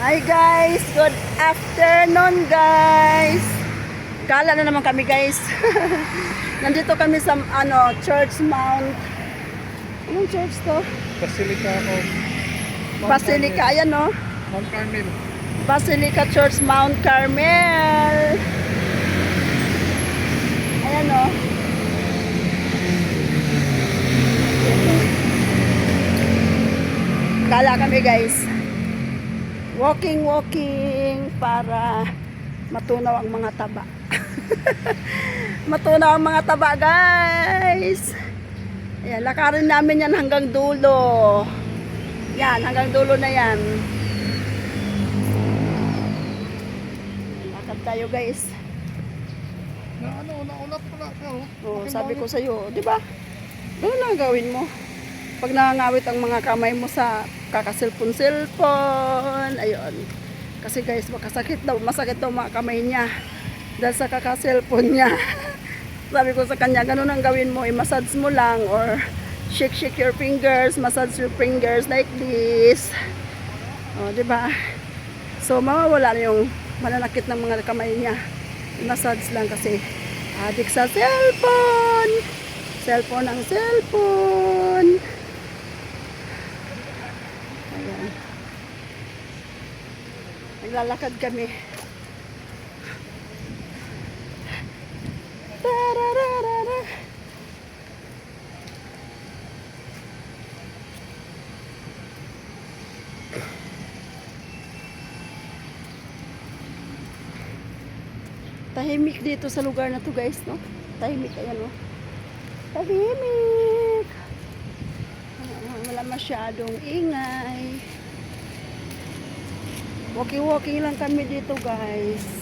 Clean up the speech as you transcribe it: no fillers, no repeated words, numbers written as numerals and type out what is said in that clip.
Hi guys, good afternoon guys. Gala na naman kami guys. Nandito kami sa Church Mount. Anong church to? Basilica of Basilica, ayan no. Mount Carmel. Basilica Church Mount Carmel. Ayan no. Gala kami guys. Walking para matunaw ang mga taba. Matunaw ang mga taba guys. Ayan, lakarin namin yan hanggang dulo. Yan, hanggang dulo na yan. Lakad tayo guys. Naunat pala ka Oh, sabi ko sa iyo, 'di ba? Ano lang gawin mo? Pag nangangawit ang mga kamay mo sa kakaselfon, ayun. Kasi guys, masakit daw mga kamay niya dahil sa kakaselfon niya. Sabi ko sa kanya, ganun ang gawin mo, i-massage mo lang or shake your fingers, massage your fingers like this. Oh, 'di ba? So mawawala na yung mananakit ng mga kamay niya. I-massage lang kasi adik sa cellphone. Cellphone ang cellphone. Ayan. Naglalakad kami. Tararara. Tahimik dito sa lugar na to guys, no? Tahimik, ayan, no? Tahimik. Wala masyadong ingay. Walking lang kami dito guys.